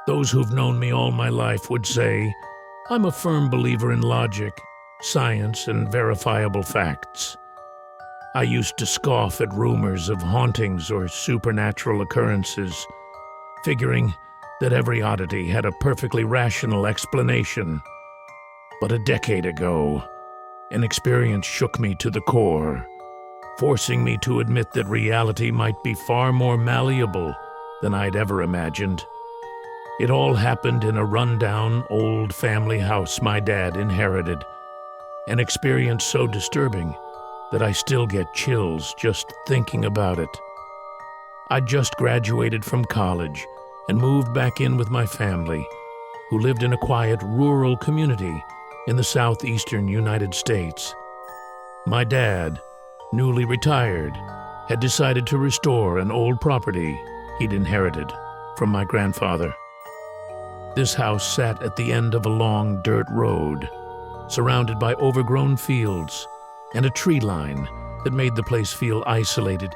Those who've known me all my life would say I'm a firm believer in logic, science, and verifiable facts. I used to scoff at rumors of hauntings or supernatural occurrences, figuring that every oddity had a perfectly rational explanation. But a decade ago, an experience shook me to the core, forcing me to admit that reality might be far more malleable than I'd ever imagined. It all happened in a rundown old family house my dad inherited, an experience so disturbing that I still get chills just thinking about it. I'd just graduated from college and moved back in with my family, who lived in a quiet rural community in the southeastern United States. My dad, newly retired, had decided to restore an old property he'd inherited from my grandfather. This house sat at the end of a long dirt road, surrounded by overgrown fields and a tree line that made the place feel isolated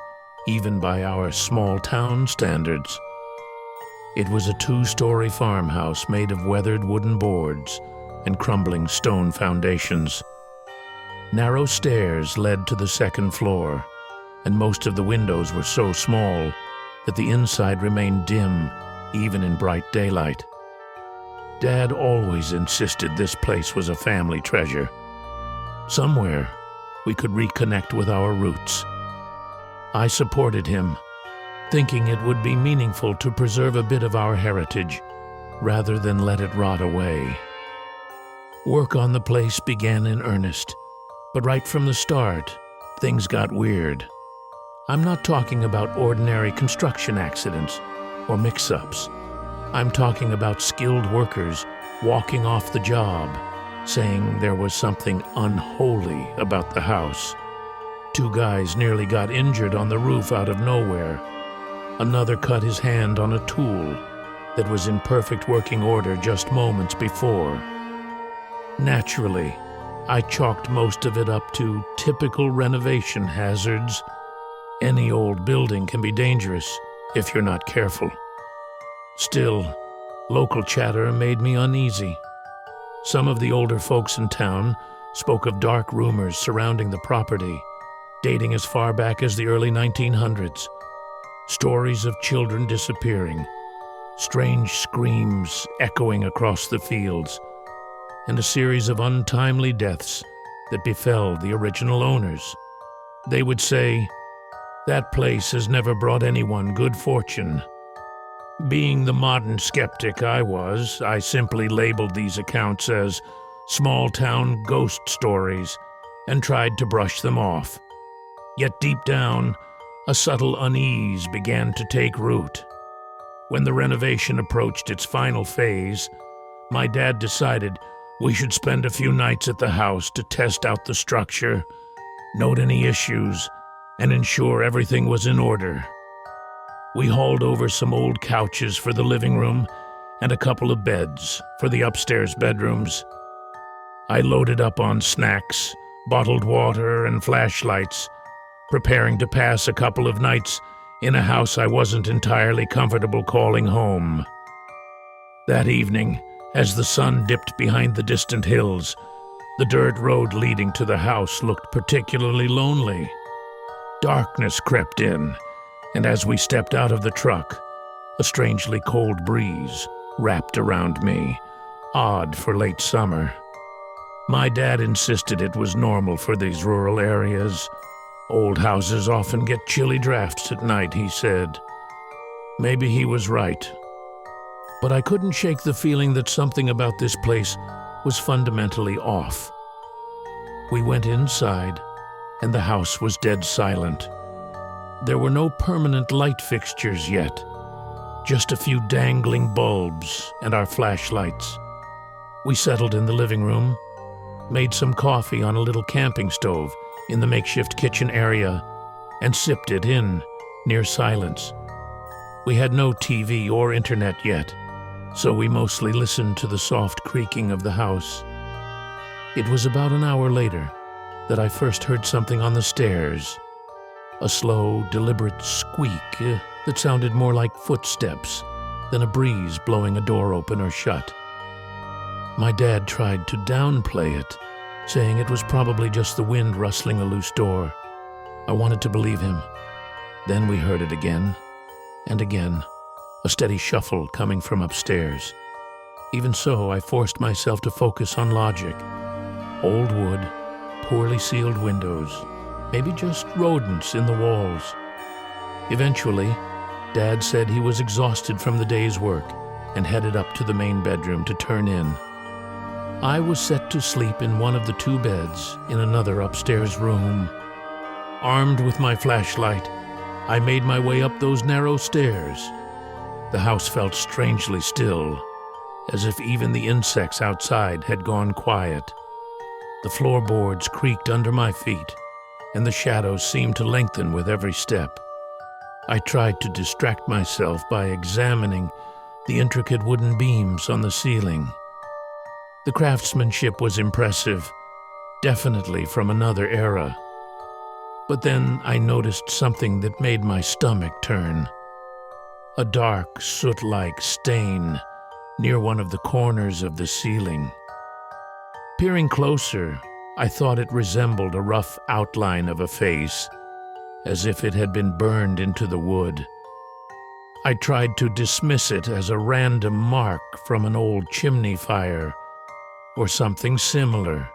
even by our small town standards. It was a 2-story farmhouse made of weathered wooden boards and crumbling stone foundations. Narrow stairs led to the second floor, and most of the windows were so small that the inside remained dim even in bright daylight. Dad always insisted this place was a family treasure. Somewhere we could reconnect with our roots. I supported him, thinking it would be meaningful to preserve a bit of our heritage rather than let it rot away. Work on the place began in earnest, but right from the start, things got weird. I'm not talking about ordinary construction accidents or mix-ups. I'm talking about skilled workers walking off the job, saying there was something unholy about the house. 2 guys nearly got injured on the roof out of nowhere. Another cut his hand on a tool that was in perfect working order just moments before. Naturally, I chalked most of it up to typical renovation hazards. Any old building can be dangerous if you're not careful. Still, local chatter made me uneasy. Some of the older folks in town spoke of dark rumors surrounding the property, dating as far back as the early 1900s. Stories of children disappearing, strange screams echoing across the fields, and a series of untimely deaths that befell the original owners. They would say, "That place has never brought anyone good fortune." Being the modern skeptic I was, I simply labeled these accounts as small-town ghost stories and tried to brush them off. Yet deep down, a subtle unease began to take root. When the renovation approached its final phase, my dad decided we should spend a few nights at the house to test out the structure, note any issues, and ensure everything was in order. We hauled over some old couches for the living room and a couple of beds for the upstairs bedrooms. I loaded up on snacks, bottled water, and flashlights, preparing to pass a couple of nights in a house I wasn't entirely comfortable calling home. That evening, as the sun dipped behind the distant hills, the dirt road leading to the house looked particularly lonely. Darkness crept in, and as we stepped out of the truck, a strangely cold breeze wrapped around me, odd for late summer. My dad insisted it was normal for these rural areas. Old houses often get chilly drafts at night, he said. Maybe he was right. But I couldn't shake the feeling that something about this place was fundamentally off. We went inside, and the house was dead silent. There were no permanent light fixtures yet, just a few dangling bulbs and our flashlights. We settled in the living room, made some coffee on a little camping stove in the makeshift kitchen area, and sipped it in near silence. We had no TV or internet yet, so we mostly listened to the soft creaking of the house. It was about an hour later that I first heard something on the stairs. A slow, deliberate squeak that sounded more like footsteps then a breeze blowing a door open or shut. My dad tried to downplay it, saying it was probably just the wind rustling a loose door. I wanted to believe him. Then we heard it again and again, a steady shuffle coming from upstairs. Even so, I forced myself to focus on logic. Old wood, poorly sealed windows, maybe just rodents in the walls. Eventually, Dad said he was exhausted from the day's work and headed up to the main bedroom to turn in. I was set to sleep in one of the two beds in another upstairs room. Armed with my flashlight, I made my way up those narrow stairs. The house felt strangely still, as if even the insects outside had gone quiet. The floorboards creaked under my feet, and the shadows seemed to lengthen with every step. I tried to distract myself by examining the intricate wooden beams on the ceiling. The craftsmanship was impressive, definitely from another era. But then I noticed something that made my stomach turn. A dark, soot-like stain near one of the corners of the ceiling. Peering closer, I thought it resembled a rough outline of a face, as if it had been burned into the wood. I tried to dismiss it as a random mark from an old chimney fire, or something similar.